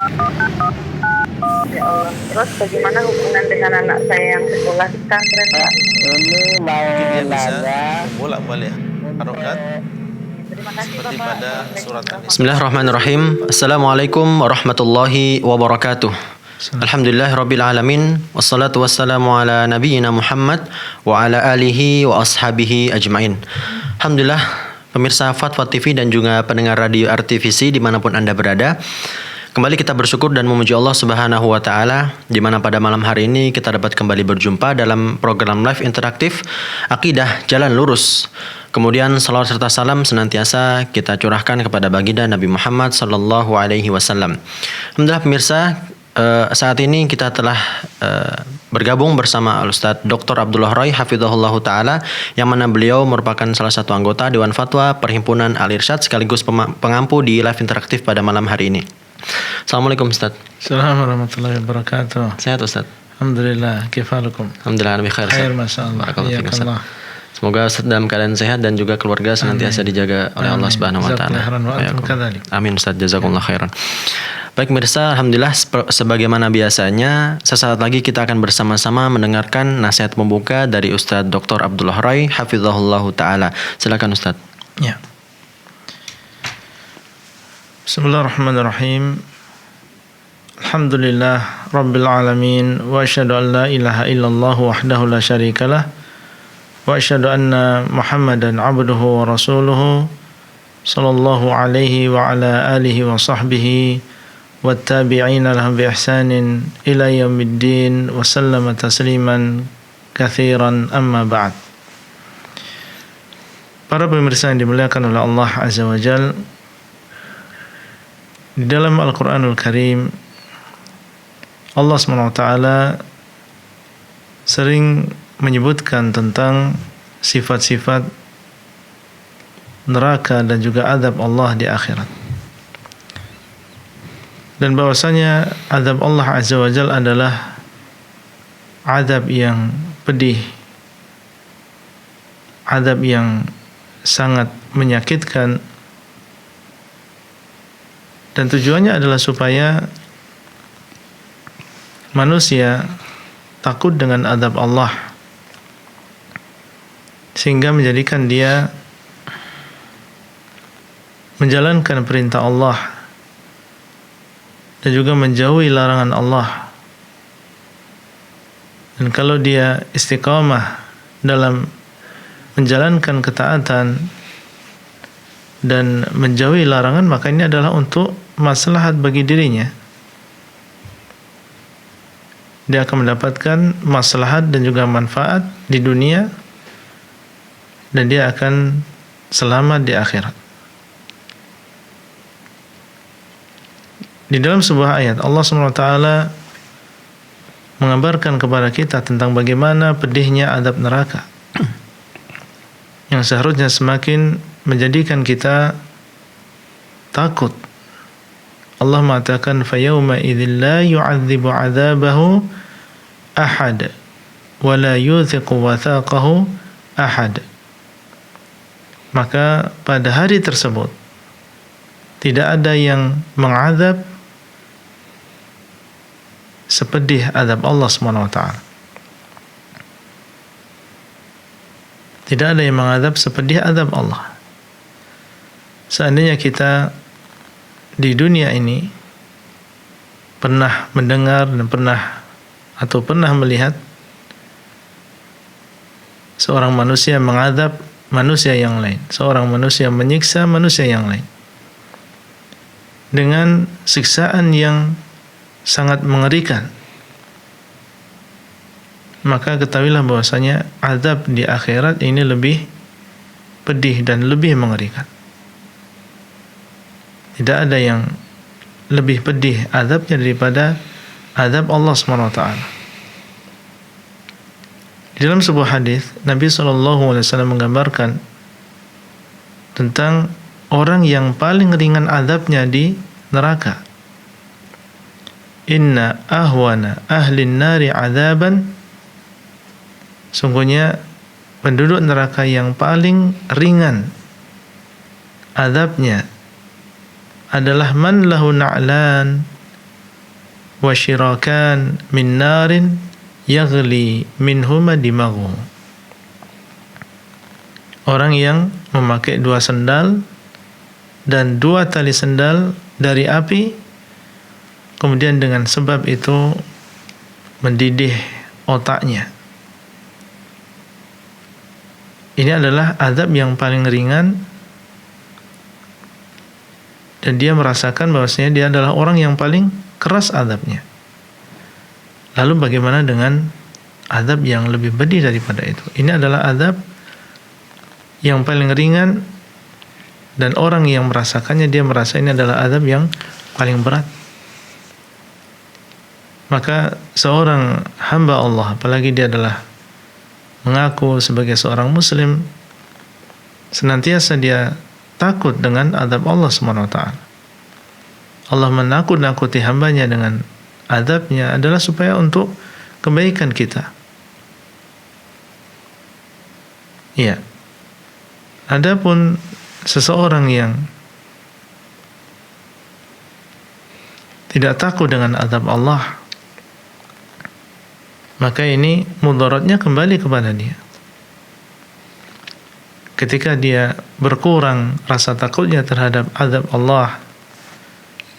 Ya Allah. Terus bagaimana hubungan dengan anak saya yang sekolah di pesantren, Pak? Ini mau Mungkin dia bisa nanya membolak-balik harokat Terima kasih, seperti Bapak. pada surat An-Nisa. Bismillahirrahmanirrahim. Assalamualaikum warahmatullahi wabarakatuh. Alhamdulillah rabbil alamin. Wassalatu wassalamu ala nabiyyina Muhammad wa ala alihi wa ashabihi ajmain. Alhamdulillah pemirsa Fatwa TV dan juga pendengar radio RTVC dimanapun Anda berada. Kembali kita bersyukur dan memuji Allah Subhanahu wa taala di mana pada malam hari ini kita dapat kembali berjumpa dalam program live interaktif Akidah Jalan Lurus. Kemudian salawat serta salam senantiasa kita curahkan kepada baginda Nabi Muhammad sallallahu alaihi wasallam. Alhamdulillah pemirsa, saat ini kita telah bergabung bersama Ustadz Dr. Abdullah Roy hafizahullah taala yang mana beliau merupakan salah satu anggota Dewan Fatwa Perhimpunan Al-Irsyad sekaligus pengampu di live interaktif pada malam hari ini. Assalamualaikum Ustaz. Assalamualaikum warahmatullahi wabarakatuh. Sehat Ustaz? Alhamdulillah, kifalukum? Alhamdulillah, nabi khair. Khair, masyaallah. Barakallahu. Semoga Ustaz dalam keadaan sehat dan juga keluarga senantiasa dijaga oleh Allah Subhanahu wa taala. Amin Ustaz, jazakumullah khairan. Baik pemirsa, alhamdulillah sebagaimana biasanya sesaat lagi kita akan bersama-sama mendengarkan nasihat pembuka dari Ustaz Dr. Abdullah Roy hafizahullah taala. Silakan Ustaz. Ya. Bismillahirrahmanirrahim. Alhamdulillah Rabbil Alamin. Wa asyhadu an la ilaha illallah wahdahu la syarikalah. Wa asyhadu anna Muhammadan abduhu wa rasuluhu. Sallallahu alaihi wa ala alihi wa sahbihi wa tabi'ina lahum bi ihsanin ila yaumiddin wa sallama tasliman katsiran amma ba'd. Para pemirsa yang dimuliakan oleh Allah Azza wa Jalla, di dalam Al-Quranul Karim Allah SWT sering menyebutkan tentang sifat-sifat neraka dan juga azab Allah di akhirat, dan bahwasanya azab Allah Azza wa Jalla adalah azab yang pedih, azab yang sangat menyakitkan, dan tujuannya adalah supaya manusia takut dengan azab Allah sehingga menjadikan dia menjalankan perintah Allah dan juga menjauhi larangan Allah. Dan kalau dia istiqamah dalam menjalankan ketaatan dan menjauhi larangan, maka ini adalah untuk maslahat bagi dirinya. Dia akan mendapatkan maslahat dan juga manfaat di dunia, dan dia akan selamat di akhirat. Di dalam sebuah ayat Allah SWT mengabarkan kepada kita tentang bagaimana pedihnya azab neraka yang seharusnya semakin menjadikan kita takut. Allah mengatakan fayawma idzil la yu'adzibu 'adzabahu ahad wa la yuthiqu wathaqahu ahad. Maka pada hari tersebut tidak ada yang mengazab sepedih azab Allah Subhanahu wa taala. Tidak ada yang mengazab sepedih azab Allah. Seandainya kita di dunia ini pernah mendengar dan pernah melihat seorang manusia mengazab manusia yang lain, seorang manusia menyiksa manusia yang lain dengan siksaan yang sangat mengerikan, maka ketahuilah bahwasanya azab di akhirat ini lebih pedih dan lebih mengerikan. Tidak ada yang lebih pedih azabnya daripada azab Allah SWT. Di dalam sebuah hadis Nabi SAW menggambarkan tentang orang yang paling ringan azabnya di neraka. Inna ahwana ahlin nari azaban, sungguhnya penduduk neraka yang paling ringan azabnya adalah man lahu na'lan wa syirakan min narin yaghli minhuma dimaghu. Orang yang memakai 2 sendal dan 2 tali sendal dari api, kemudian dengan sebab itu mendidih otaknya. Ini adalah azab yang paling ringan, dan dia merasakan bahwasanya dia adalah orang yang paling keras azabnya. Lalu bagaimana dengan azab yang lebih pedih daripada itu? Ini adalah azab yang paling ringan, dan orang yang merasakannya dia merasa ini adalah azab yang paling berat. Maka seorang hamba Allah, apalagi dia adalah mengaku sebagai seorang muslim, senantiasa dia takut dengan azab Allah SWT. Allah menakut-nakuti hambanya dengan azabnya adalah supaya untuk kebaikan kita. Ya. Adapun seseorang yang tidak takut dengan azab Allah, maka ini mudaratnya kembali kepada dia. Ketika dia berkurang rasa takutnya terhadap azab Allah,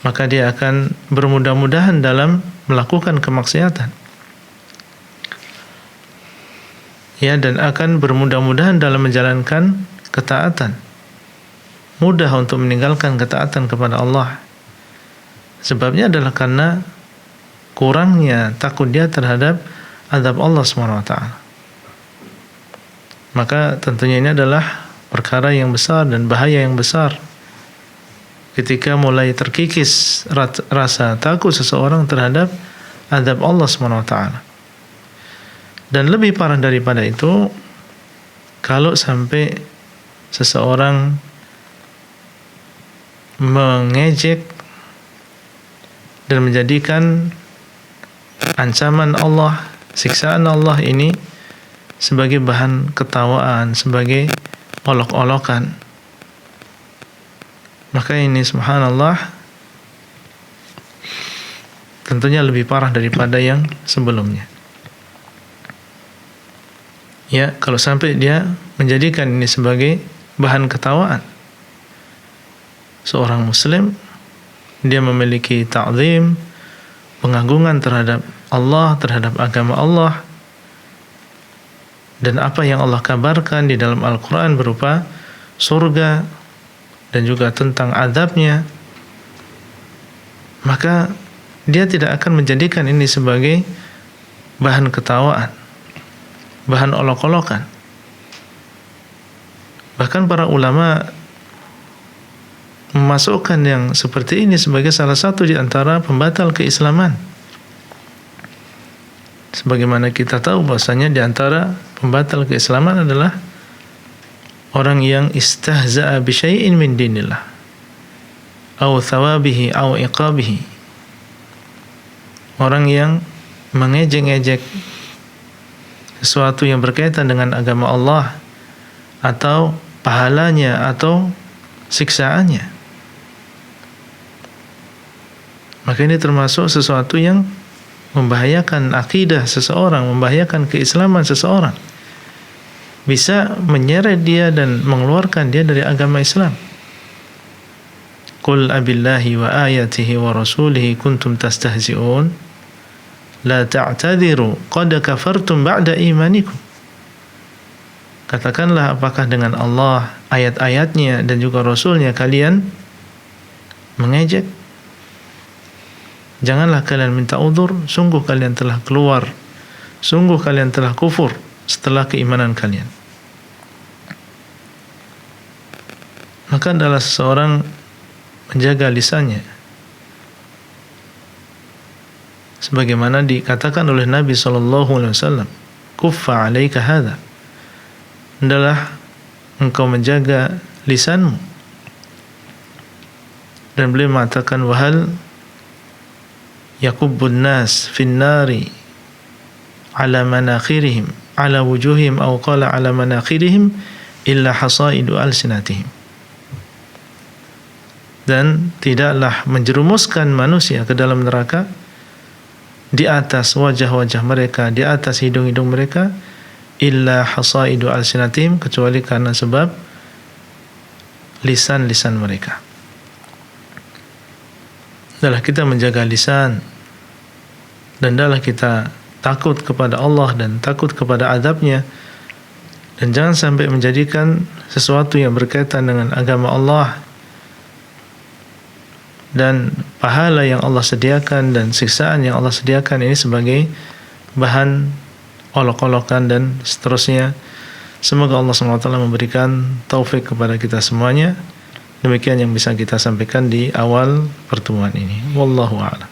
maka dia akan bermudah-mudahan dalam melakukan kemaksiatan. Ya, dan akan bermudah-mudahan dalam menjalankan ketaatan. Mudah untuk meninggalkan ketaatan kepada Allah. Sebabnya adalah karena kurangnya takut dia terhadap azab Allah SWT. Maka tentunya ini adalah perkara yang besar dan bahaya yang besar ketika mulai terkikis rasa takut seseorang terhadap azab Allah SWT. Dan lebih parah daripada itu, kalau sampai seseorang mengejek dan menjadikan ancaman Allah, siksaan Allah ini sebagai bahan ketawaan, sebagai olok-olokan, maka ini subhanallah tentunya lebih parah daripada yang sebelumnya. Ya, kalau sampai dia menjadikan ini sebagai bahan ketawaan. Seorang muslim, dia memiliki ta'zim, pengagungan terhadap Allah, terhadap agama Allah, dan apa yang Allah kabarkan di dalam Al-Quran berupa surga dan juga tentang azabnya, maka dia tidak akan menjadikan ini sebagai bahan ketawaan, bahan olok-olokan. Bahkan para ulama memasukkan yang seperti ini sebagai salah satu di antara pembatal keislaman. Sebagaimana kita tahu bahwasanya di antara pembatal keislaman adalah orang yang istahza'a bi syai'in min dinillah au thawabihi au iqabihi. Orang yang mengejek-ejek sesuatu yang berkaitan dengan agama Allah, atau pahalanya atau siksaannya. Maka ini termasuk sesuatu yang membahayakan akidah seseorang, membahayakan keislaman seseorang, bisa menyeret dia dan mengeluarkan dia dari agama Islam. Qul abillahi wa ayatihi wa rasulihi kuntum tastahzi'un la ta'tadiru qad kafartum ba'da imanikum. Katakanlah, apakah dengan Allah, ayat-ayatnya dan juga Rasulnya kalian mengejek? Janganlah kalian minta uzur, sungguh kalian telah keluar, sungguh kalian telah kufur setelah keimanan kalian. Maka adalah seseorang menjaga lisannya, sebagaimana dikatakan oleh Nabi SAW, kuffa alaika hadha, adalah engkau menjaga lisanmu. Dan beliau mengatakan, wahal yakubbun nas fin nari ala manakhirihim ala wujuhim aw qala ala manakhirihim illa hasaidu alsinatihim. Dan tidaklah menjerumuskan manusia ke dalam neraka di atas wajah-wajah mereka, di atas hidung-hidung mereka, illa hasaidu alsinatim, kecuali karena sebab lisan-lisan mereka. Adalah kita menjaga lisan, dan adalah kita takut kepada Allah dan takut kepada azabnya, dan jangan sampai menjadikan sesuatu yang berkaitan dengan agama Allah dan pahala yang Allah sediakan dan siksaan yang Allah sediakan ini sebagai bahan olok-olokan dan seterusnya. Semoga Allah SWT memberikan taufik kepada kita semuanya. Demikian yang bisa kita sampaikan di awal pertemuan ini. Wallahu a'lam.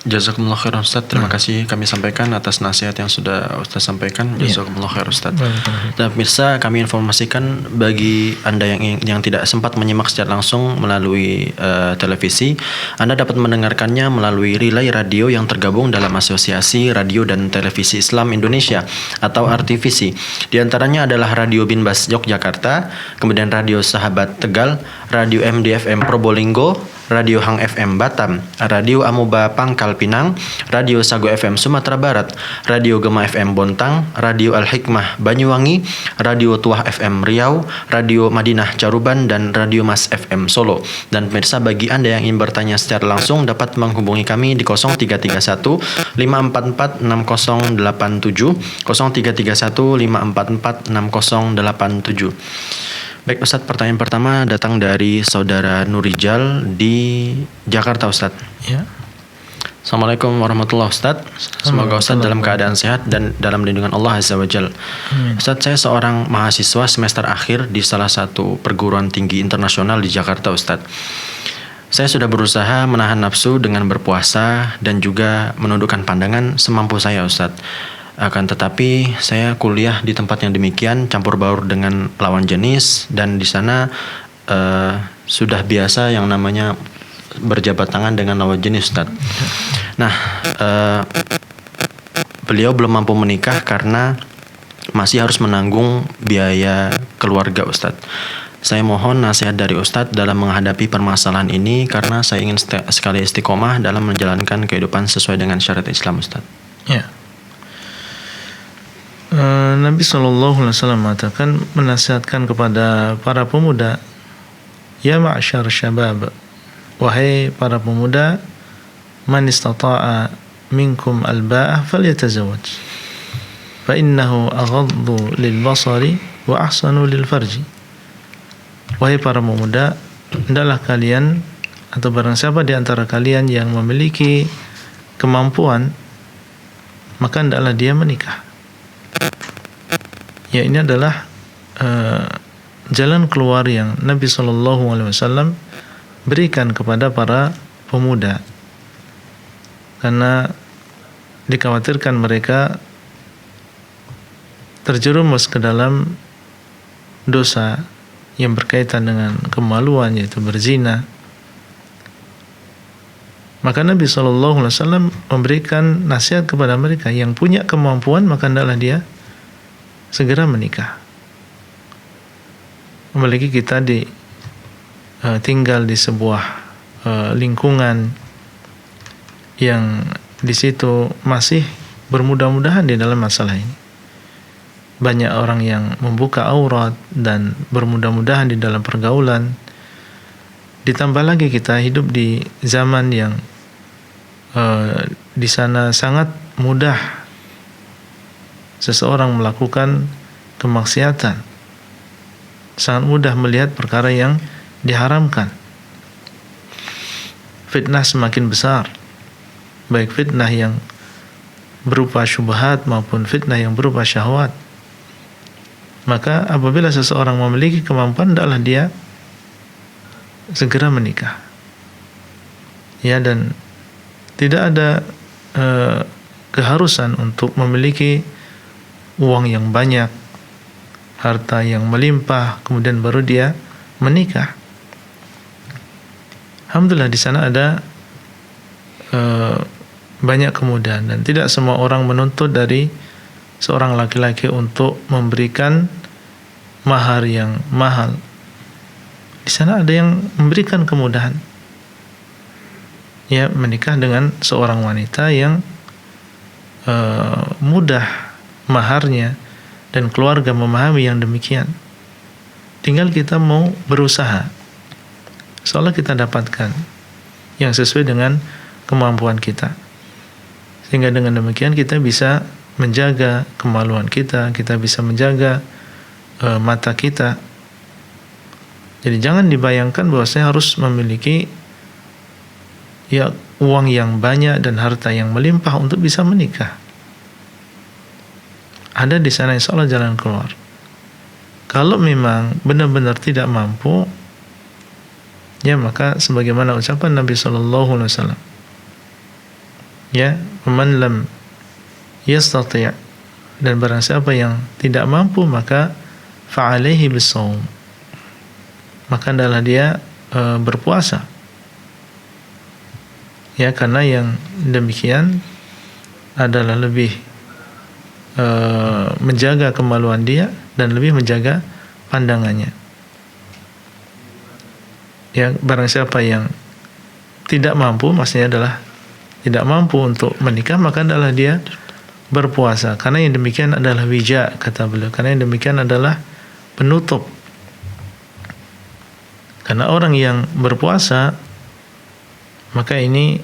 Jazakumullah khairan Ustaz. Terima kasih kami sampaikan atas nasihat yang sudah Ustaz sampaikan. Jazakumullah khairan Ustaz. Dan pemirsa, kami informasikan bagi Anda yang tidak sempat menyimak secara langsung melalui televisi, Anda dapat mendengarkannya melalui relay radio yang tergabung dalam Asosiasi Radio dan Televisi Islam Indonesia atau RTVC. Di antaranya adalah Radio Binbas Yogyakarta, kemudian Radio Sahabat Tegal, Radio MDFM Probolinggo, Radio Hang FM Batam, Radio Amoba Pangkal Pinang, Radio Sago FM Sumatera Barat, Radio Gema FM Bontang, Radio Al-Hikmah Banyuwangi, Radio Tuah FM Riau, Radio Madinah Caruban, dan Radio Mas FM Solo. Dan pemirsa, bagi Anda yang ingin bertanya secara langsung dapat menghubungi kami di 0331 544 6087, 0331 544 6087. Baik Ustadz, pertanyaan pertama datang dari saudara Nurijal di Jakarta Ustadz. Ya. Assalamualaikum warahmatullahi wabarakatuh. Semoga Ustadz dalam keadaan sehat dan dalam lindungan Allah Azza wa Jal. Ustadz, saya seorang mahasiswa semester akhir di salah satu perguruan tinggi internasional di Jakarta Ustadz. Saya sudah berusaha menahan nafsu dengan berpuasa dan juga menundukkan pandangan semampu saya Ustadz. Akan tetapi saya kuliah di tempat yang demikian, campur baur dengan lawan jenis, dan di sana sudah biasa yang namanya berjabat tangan dengan lawan jenis Ustaz. Nah, beliau belum mampu menikah karena masih harus menanggung biaya keluarga Ustaz. Saya mohon nasihat dari Ustadz dalam menghadapi permasalahan ini karena saya ingin sekali istiqomah dalam menjalankan kehidupan sesuai dengan syariat Islam Ustadz. Ya. Nabi SAW mengatakan, menasihatkan kepada para pemuda, ya ma'asyar syabab, wahai para pemuda, man istata'a minkum alba'ah falyatazawwaj, fa innahu aghaddu lil basari wa ahsanu lil farji. Wahai para pemuda, hendaklah kalian atau barang siapa di antara kalian yang memiliki kemampuan, maka hendaklah dia menikah. Ya, ini adalah jalan keluar yang Nabi SAW berikan kepada para pemuda, karena dikhawatirkan mereka terjerumus ke dalam dosa yang berkaitan dengan kemaluan, yaitu berzina. Maka Nabi SAW memberikan nasihat kepada mereka yang punya kemampuan, maka hendaklah dia segera menikah. Apalagi kita tinggal di sebuah lingkungan yang di situ masih bermudah-mudahan di dalam masalah ini. Banyak orang yang membuka aurat dan bermudah-mudahan di dalam pergaulan. Ditambah lagi kita hidup di zaman yang di sana sangat mudah seseorang melakukan kemaksiatan, sangat mudah melihat perkara yang diharamkan. Fitnah semakin besar, baik fitnah yang berupa syubhat maupun fitnah yang berupa syahwat. Maka apabila seseorang memiliki kemampuan, hendaklah dia segera menikah. Ya, dan tidak ada keharusan untuk memiliki uang yang banyak, harta yang melimpah, kemudian baru dia menikah. Alhamdulillah di sana ada banyak kemudahan, dan tidak semua orang menuntut dari seorang laki-laki untuk memberikan mahar yang mahal. Di sana ada yang memberikan kemudahan, ya, menikah dengan seorang wanita yang mudah maharnya dan keluarga memahami yang demikian. Tinggal kita mau berusaha, seolah kita dapatkan yang sesuai dengan kemampuan kita. Sehingga dengan demikian kita bisa menjaga kemaluan kita, kita bisa menjaga mata kita. Jadi jangan dibayangkan bahwa saya harus memiliki uang yang banyak dan harta yang melimpah untuk bisa menikah. Ada di sana insya Allah jalan keluar. Kalau memang benar-benar tidak mampu, ya maka sebagaimana ucapan Nabi SAW, ya, man lam yastati', dan barang siapa yang tidak mampu maka fa'alaihi bisawm, maka adalah dia berpuasa. Ya, karena yang demikian adalah lebih menjaga kemaluan dia dan lebih menjaga pandangannya. Ya, barang siapa yang tidak mampu, maksudnya adalah tidak mampu untuk menikah, maka adalah dia berpuasa. Karena yang demikian adalah wija, kata beliau. Karena yang demikian adalah penutup. Karena orang yang berpuasa, maka ini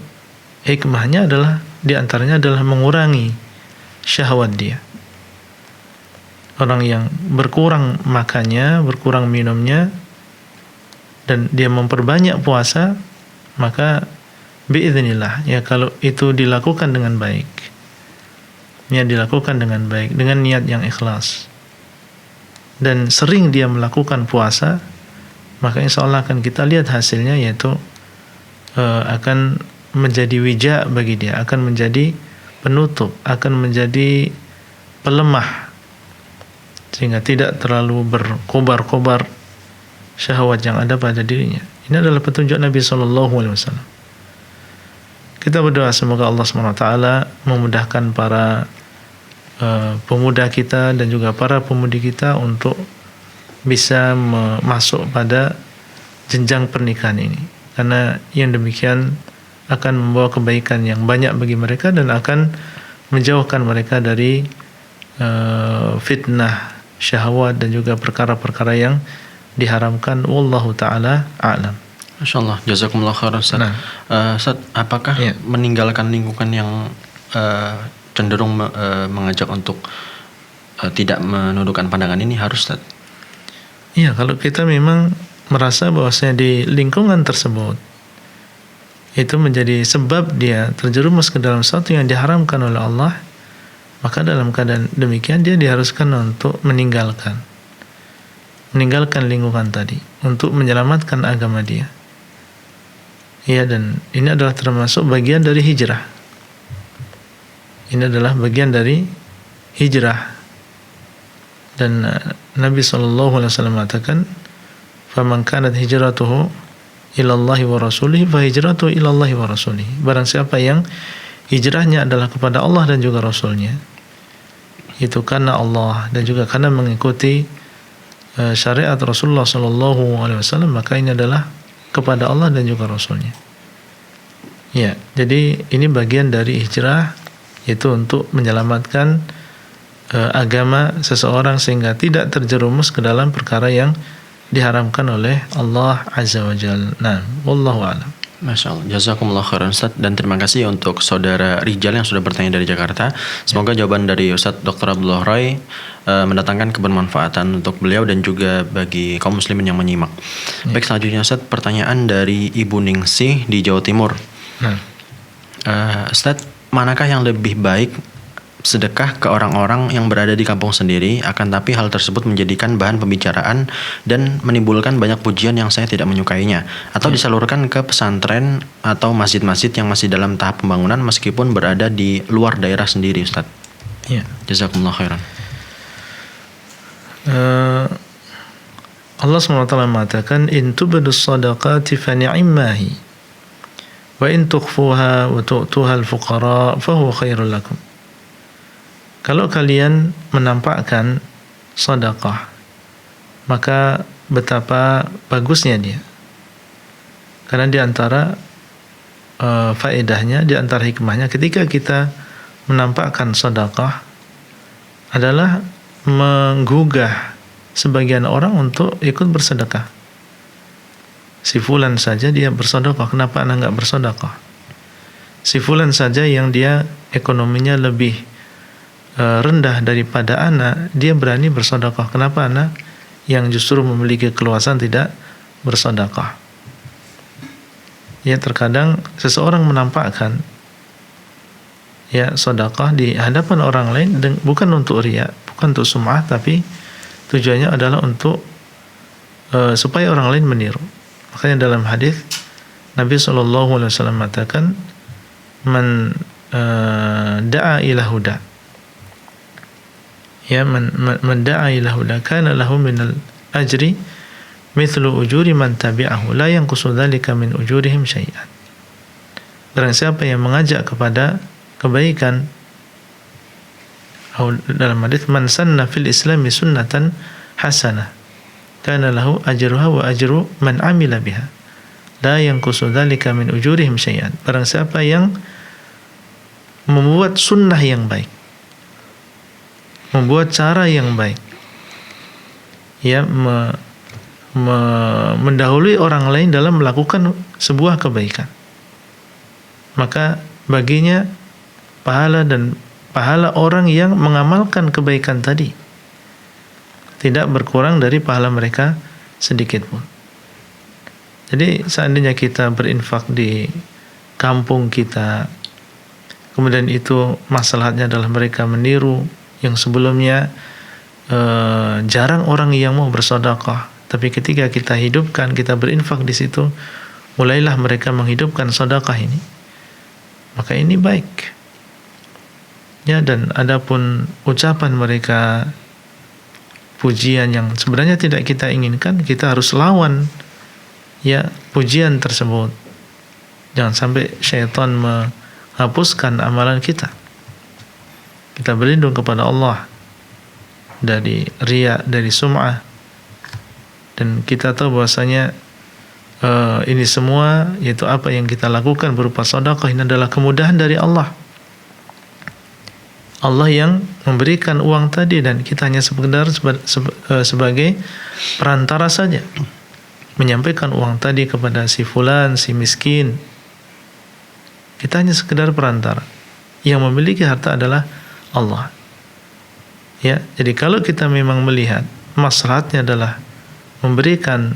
hikmahnya adalah, diantaranya adalah mengurangi syahwat dia. Orang yang berkurang makannya, berkurang minumnya, dan dia memperbanyak puasa, maka biiznillah, ya, kalau itu dilakukan dengan baik, ya, dilakukan dengan baik, dengan niat yang ikhlas, dan sering dia melakukan puasa, maka insya Allah akan kita lihat hasilnya, yaitu akan menjadi wija bagi dia, akan menjadi penutup, akan menjadi pelemah, sehingga tidak terlalu berkobar-kobar syahwat yang ada pada dirinya. Ini adalah petunjuk Nabi SAW. Kita berdoa semoga Allah SWT memudahkan para pemuda kita dan juga para pemudi kita untuk bisa masuk pada jenjang pernikahan ini, karena yang demikian akan membawa kebaikan yang banyak bagi mereka dan akan menjauhkan mereka dari fitnah syahwat dan juga perkara-perkara yang diharamkan. Wallahu ta'ala a'lam. Masya Allah, jazakumullah khairan Ustaz. Ustaz, apakah meninggalkan lingkungan yang cenderung mengajak untuk tidak menundukkan pandangan ini harus, Ustaz? Iya, kalau kita memang merasa bahwasanya di lingkungan tersebut itu menjadi sebab dia terjerumus ke dalam sesuatu yang diharamkan oleh Allah, maka dalam keadaan demikian dia diharuskan untuk meninggalkan lingkungan tadi untuk menyelamatkan agama dia. Ya, dan ini adalah termasuk bagian dari hijrah. Ini adalah bagian dari hijrah. Dan Nabi SAW mengatakan, "Faman kanat hijratuhu ilallahi wa rasulihi fa hijratuhu ilallahi wa rasulihi." Barang siapa yang hijrahnya adalah kepada Allah dan juga Rasulnya, itu karena Allah dan juga karena mengikuti syariat Rasulullah SAW, maka ini adalah kepada Allah dan juga Rasulnya. Ya, jadi ini bagian dari hijrah, yaitu untuk menyelamatkan agama seseorang sehingga tidak terjerumus ke dalam perkara yang diharamkan oleh Allah Azza wa Jalla. Nah, wallahu a'lam. Masya Allah, jazakumullah khairan Ustaz, dan terima kasih untuk saudara Rijal yang sudah bertanya dari Jakarta. Semoga jawaban dari Ustaz Dr. Abdullah Roy mendatangkan kebermanfaatan untuk beliau dan juga bagi kaum muslimin yang menyimak. Baik, selanjutnya Ustaz, pertanyaan dari Ibu Ningsih di Jawa Timur. Ustaz, manakah yang lebih baik, sedekah ke orang-orang yang berada di kampung sendiri, akan tapi hal tersebut menjadikan bahan pembicaraan dan menimbulkan banyak pujian yang saya tidak menyukainya, atau disalurkan ke pesantren atau masjid-masjid yang masih dalam tahap pembangunan meskipun berada di luar daerah sendiri, Ustaz? Ya. Jazakumullah khairan. Allah SWT mengatakan, "In tubdus sadaqati fa ni'mahi wa in tukhfuha wa tu'tuha al-fuqara fa huwa khairul lakum." Kalau kalian menampakkan sedekah, maka betapa bagusnya dia. Karena di antara faedahnya, di antara hikmahnya, ketika kita menampakkan sedekah adalah menggugah sebagian orang untuk ikut bersedekah. Si fulan saja dia bersedekah, kenapa anak nggak bersedekah? Si fulan saja yang dia ekonominya lebih rendah daripada anak, dia berani bersedekah, kenapa anak yang justru memiliki keluasan tidak bersedekah? Ya, terkadang seseorang menampakkan ya sedekah di hadapan orang lain bukan untuk riya, bukan untuk sum'ah, tapi tujuannya adalah untuk supaya orang lain meniru. Makanya dalam hadis Nabi SAW mengatakan, man da'a ila huda, ya man da'a ila huda kana lahu minal ajri mithlu ujuri man tabi'ahu la yanqusu dzalika min ujurihim syai'an. Barang siapa yang mengajak kepada kebaikan, dalam hadis man sanna fil islami sunnatan hasanah kana lahu ajruha wa ajru man amila biha la yanqusu dzalika min ujurihim syai'an. Barang siapa yang membuat sunnah yang baik, membuat cara yang baik, ya mendahului orang lain dalam melakukan sebuah kebaikan, maka baginya pahala orang yang mengamalkan kebaikan tadi tidak berkurang dari pahala mereka sedikit pun. Jadi seandainya kita berinfak di kampung kita, kemudian itu masalahnya adalah mereka meniru yang sebelumnya jarang orang yang mau bersedekah, tapi ketika kita hidupkan, kita berinfak di situ, mulailah mereka menghidupkan sedekah ini, maka ini baik. Ya, dan adapun ucapan mereka, pujian yang sebenarnya tidak kita inginkan, kita harus lawan ya pujian tersebut. Jangan sampai syaitan menghapuskan amalan kita. Kita berlindung kepada Allah dari riya, dari sum'ah, dan kita tahu bahwasanya ini semua, yaitu apa yang kita lakukan berupa sedekah, ini adalah kemudahan dari Allah. Allah yang memberikan uang tadi, dan kita hanya sekedar sebagai perantara saja, menyampaikan uang tadi kepada si fulan, si miskin. Kita hanya sekedar perantara. Yang memiliki harta adalah Allah. Ya, jadi kalau kita memang melihat maslahatnya adalah memberikan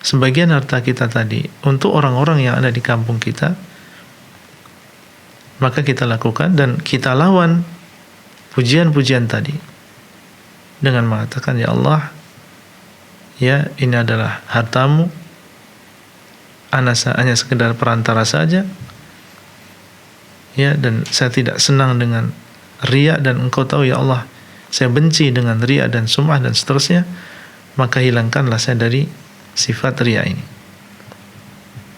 sebagian harta kita tadi untuk orang-orang yang ada di kampung kita, maka kita lakukan, dan kita lawan pujian-pujian tadi dengan mengatakan, ya Allah, ya ini adalah hartamu, ana hanya sekedar perantara saja, ya, dan saya tidak senang dengan riya, dan engkau tahu ya Allah saya benci dengan riya dan sum'ah dan seterusnya, maka hilangkanlah saya dari sifat riya ini.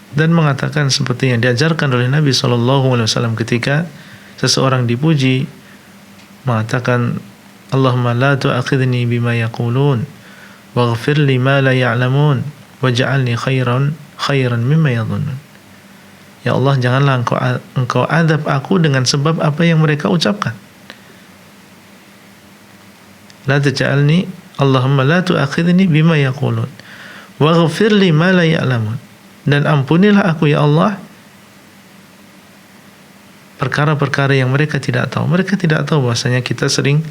Dan mengatakan seperti yang diajarkan oleh Nabi SAW ketika seseorang dipuji, mengatakan, Allahumma la tu'akhidni bima yaqulun waghfir li ma la ya'lamun waj'alni khairan mimma yadhunnun. Ya Allah, janganlah engkau adab aku dengan sebab apa yang mereka ucapkan. La taj'alni, Allahumma la tu'akhidni bima yaqulun waghfir li ma la ya'lamun, dan ampunilah aku ya Allah perkara-perkara yang mereka tidak tahu. Mereka tidak tahu bahwasanya kita sering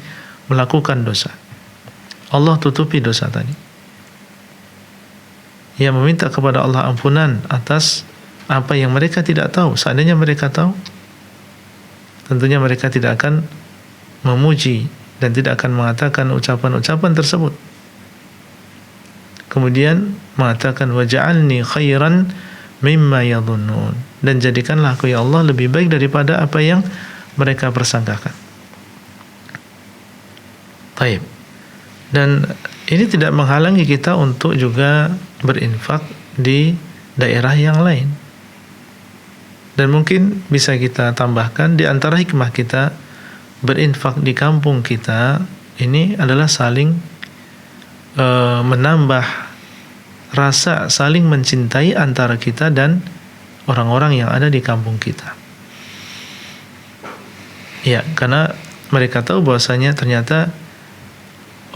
melakukan dosa. Allah tutupi dosa tadi. Ya, meminta kepada Allah ampunan atas apa yang mereka tidak tahu. Seandainya mereka tahu, tentunya mereka tidak akan memuji dan tidak akan mengatakan ucapan-ucapan tersebut. Kemudian mengatakan, waj'alni khairan mimma yadhunnun, dan jadikanlah aku ya Allah lebih baik daripada apa yang mereka persangkakan. Baik. Dan ini tidak menghalangi kita untuk juga berinfak di daerah yang lain. Dan mungkin bisa kita tambahkan, di antara hikmah kita berinfak di kampung kita ini adalah saling menambah rasa saling mencintai antara kita dan orang-orang yang ada di kampung kita. Ya, karena mereka tahu bahwasanya ternyata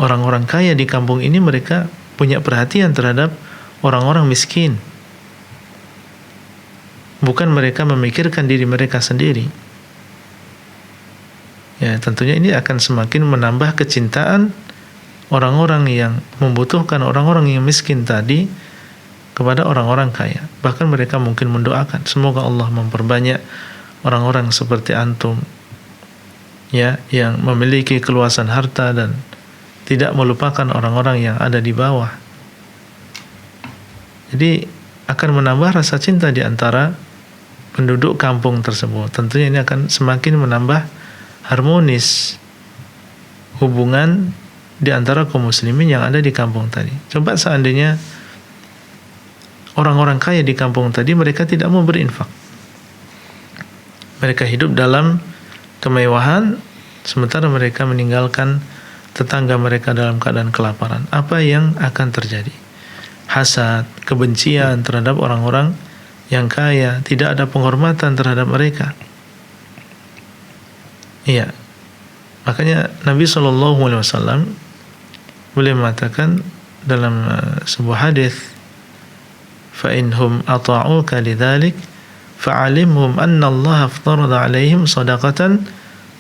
orang-orang kaya di kampung ini mereka punya perhatian terhadap orang-orang miskin. Bukan mereka memikirkan diri mereka sendiri. Ya, tentunya ini akan semakin menambah kecintaan orang-orang yang membutuhkan, orang-orang yang miskin tadi kepada orang-orang kaya. Bahkan mereka mungkin mendoakan, semoga Allah memperbanyak orang-orang seperti antum, ya, yang memiliki keluasan harta dan tidak melupakan orang-orang yang ada di bawah. Jadi akan menambah rasa cinta di antara penduduk kampung tersebut. Tentunya ini akan semakin menambah harmonis hubungan di antara kaum muslimin yang ada di kampung tadi. Coba seandainya orang-orang kaya di kampung tadi mereka tidak mau berinfak. Mereka hidup dalam kemewahan sementara mereka meninggalkan tetangga mereka dalam keadaan kelaparan. Apa yang akan terjadi? Hasad, kebencian terhadap orang-orang yang kaya, tidak ada penghormatan terhadap mereka. Iya. Makanya Nabi SAW boleh mengatakan dalam sebuah hadis, fa inhum ata'uka lidzalik fa'alimhum anna Allah aftarada 'alaihim shadaqatan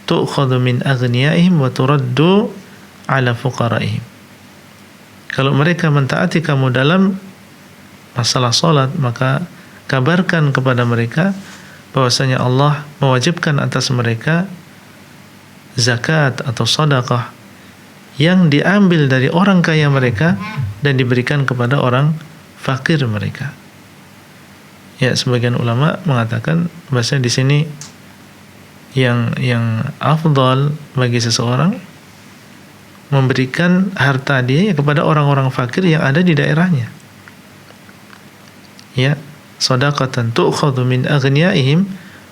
tu'khadhu min aghniyaihim wa turaddu 'ala fuqaraihim. Kalau mereka mentaati kamu dalam masalah salat, maka kabarkan kepada mereka bahwasanya Allah mewajibkan atas mereka zakat atau sedekah yang diambil dari orang kaya mereka dan diberikan kepada orang fakir mereka. Ya, sebagian ulama mengatakan bahwasanya di sini yang afdal bagi seseorang memberikan harta dia kepada orang-orang fakir yang ada di daerahnya. Ya, shadaqatan tu'khadhu min aghniyaihim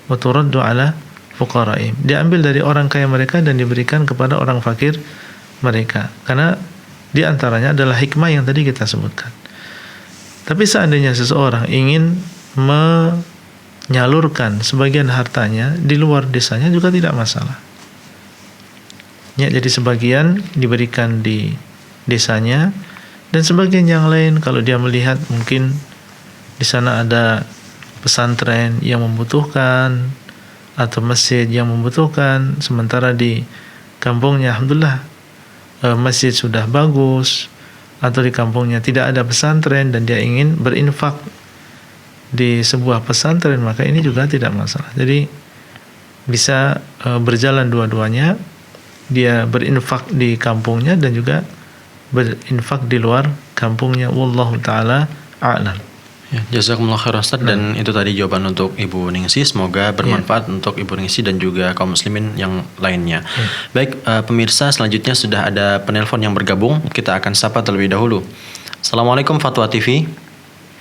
wa turaddu 'ala fuqaraihim. Diambil dari orang kaya mereka dan diberikan kepada orang fakir mereka. Karena di antaranya adalah hikmah yang tadi kita sebutkan. Tapi seandainya seseorang ingin menyalurkan sebagian hartanya di luar desanya juga tidak masalah. Ya, jadi sebagian diberikan di desanya dan sebagian yang lain kalau dia melihat mungkin di sana ada pesantren yang membutuhkan atau masjid yang membutuhkan, sementara di kampungnya alhamdulillah masjid sudah bagus, atau di kampungnya tidak ada pesantren dan dia ingin berinfak di sebuah pesantren, maka ini juga tidak masalah. Jadi bisa berjalan dua-duanya, dia berinfak di kampungnya dan juga berinfak di luar kampungnya. Wallahu taala a'lam. Ya, jazakumullah khairan Ustaz. Dan itu tadi jawaban untuk Ibu Ningsi. Semoga bermanfaat untuk Ibu Ningsi dan juga kaum muslimin yang lainnya. Baik, pemirsa, selanjutnya sudah ada penelpon yang bergabung. Kita akan sapa terlebih dahulu. Assalamualaikum Fatwa TV.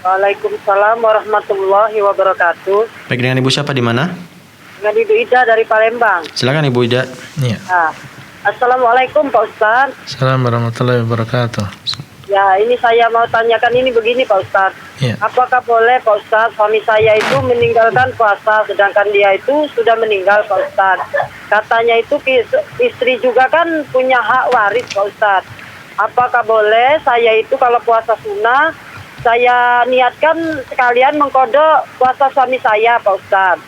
Waalaikumsalam warahmatullahi wabarakatuh. Baik, dengan Ibu siapa di mana? Dengan Ibu Ida dari Palembang. Silakan Ibu Ida. Ya. Assalamualaikum Pak Ustaz. Assalamualaikum warahmatullahi wabarakatuh. Ya, ini saya mau tanyakan ini begini Pak Ustaz. Ya. Apakah boleh Pak Ustaz suami saya itu meninggalkan puasa sedangkan dia itu sudah meninggal Pak Ustaz? Katanya itu istri juga kan punya hak waris Pak Ustaz. Apakah boleh saya itu kalau puasa sunnah saya niatkan sekalian mengkodok puasa suami saya Pak Ustaz?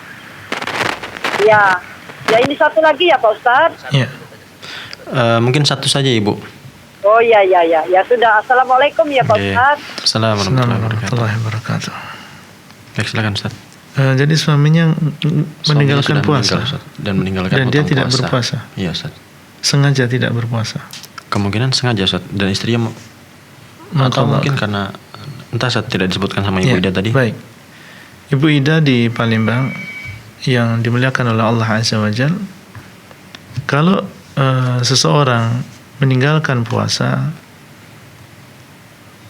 Ya. Ya, ini satu lagi ya Pak Ustaz. Ya. Mungkin satu saja Ibu. Oh ya. Ya sudah. Assalamualaikum ya Pak Ustaz. Assalamualaikum warahmatullahi wabarakatuh. Baik, silakan Ustaz. Jadi suaminya meninggalkan Suaminya puasa dan meninggalkan dan dia potong tidak puasa. berpuasa. Iya Ustaz. Sengaja tidak berpuasa. Kemungkinan sengaja Ustaz, dan istrinya atau mungkin karena entah Ustaz, tidak disebutkan sama Ibu Ida tadi. Baik. Ibu Ida di Palembang yang dimuliakan oleh Allah Azza wa Jalla. Kalau seseorang meninggalkan puasa,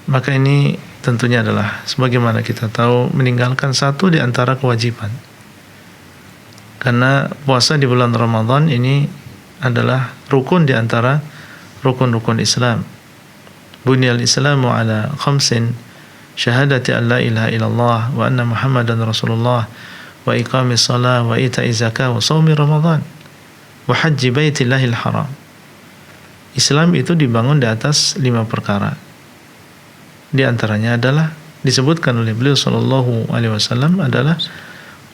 maka ini tentunya adalah sebagaimana kita tahu meninggalkan satu di antara kewajiban. Karena puasa di bulan Ramadan ini adalah rukun di antara rukun-rukun Islam. Bunyal Islamu ala khamsin, syahadati an la ilaha illallah wa anna Muhammadan Rasulullah wa iqamis shalah wa ita'iz zakah wa shaumi Ramadan. wa hajji baitillahil haram. Islam itu dibangun di atas 5 perkara. Di antaranya adalah disebutkan oleh beliau sallallahu alaihi wasallam adalah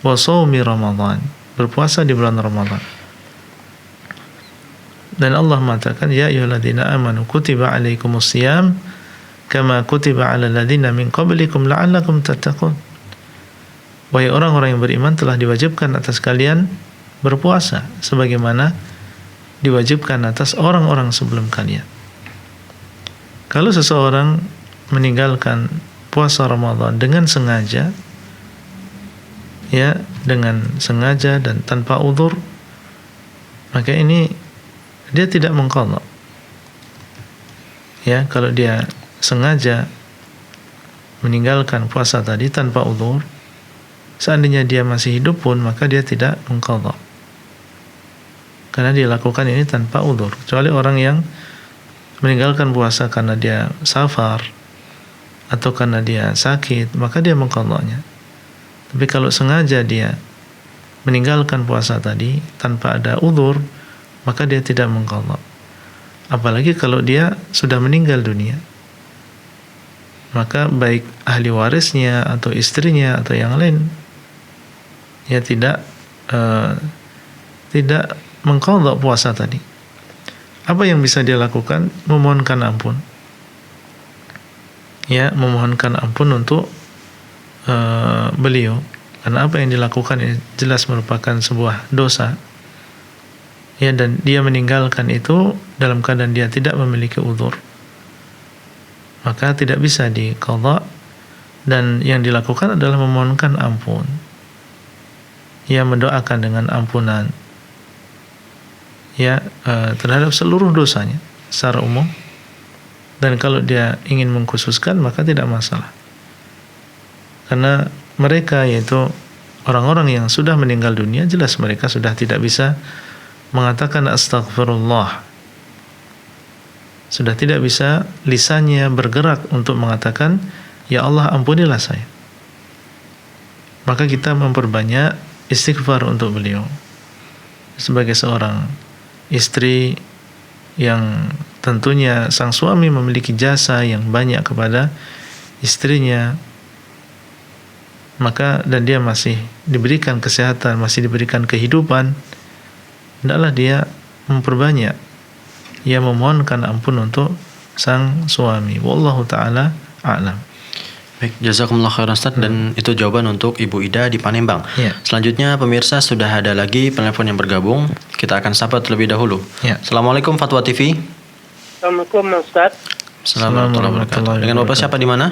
wa shaumi Ramadan, berpuasa di bulan Ramadan. Dan Allah mengatakan ya ayyuhalladzina amanu kutiba alaikumusiyam kama kutiba alal ladzina min qablikum la'allakum tattaqun. Wahai orang-orang yang beriman, telah diwajibkan atas kalian berpuasa sebagaimana diwajibkan atas orang-orang sebelum kalian. Kalau seseorang meninggalkan puasa Ramadan dengan sengaja, ya, dengan sengaja dan tanpa udzur, maka ini dia tidak mengqadha. Ya, kalau dia sengaja meninggalkan puasa tadi tanpa udzur, seandainya dia masih hidup pun maka dia tidak mengqadha. Karena dia lakukan ini tanpa udzur. Kecuali orang yang meninggalkan puasa karena dia safar atau karena dia sakit, maka dia mengqadhanya. Tapi kalau sengaja dia meninggalkan puasa tadi tanpa ada udzur, maka dia tidak mengqadha. Apalagi kalau dia sudah meninggal dunia, maka baik ahli warisnya atau istrinya atau yang lain, ya tidak mengqadha puasa tadi. Apa yang bisa dia lakukan? Memohonkan ampun. Ya, memohonkan ampun untuk beliau, karena apa yang dilakukan ini jelas merupakan sebuah dosa. Ya, dan dia meninggalkan itu dalam keadaan dia tidak memiliki udzur, maka tidak bisa diqadha, dan yang dilakukan adalah memohonkan ampun. Ia mendoakan dengan ampunan, ya, terhadap seluruh dosanya secara umum. Dan kalau dia ingin mengkhususkan maka tidak masalah, karena mereka, yaitu orang-orang yang sudah meninggal dunia, jelas mereka sudah tidak bisa mengatakan astaghfirullah, sudah tidak bisa lisannya bergerak untuk mengatakan ya Allah ampunilah saya. Maka kita memperbanyak istighfar untuk beliau sebagai seorang istri yang tentunya sang suami memiliki jasa yang banyak kepada istrinya, maka dan dia masih diberikan kesehatan, masih diberikan kehidupan, hendaklah dia memperbanyak, ia memohonkan ampun untuk sang suami. Wallahu taala a'lam. Baik, jazakumullah khairan Ustaz, dan itu jawaban untuk Ibu Ida di Palembang. Ya. Selanjutnya pemirsa, sudah ada lagi penelpon yang bergabung. Kita akan sapa terlebih dahulu. Ya. Assalamualaikum Fatwa TV. Assalamualaikum Ustaz. Assalamualaikum warahmatullahi wabarakatuh. Dengan Bapak siapa di mana?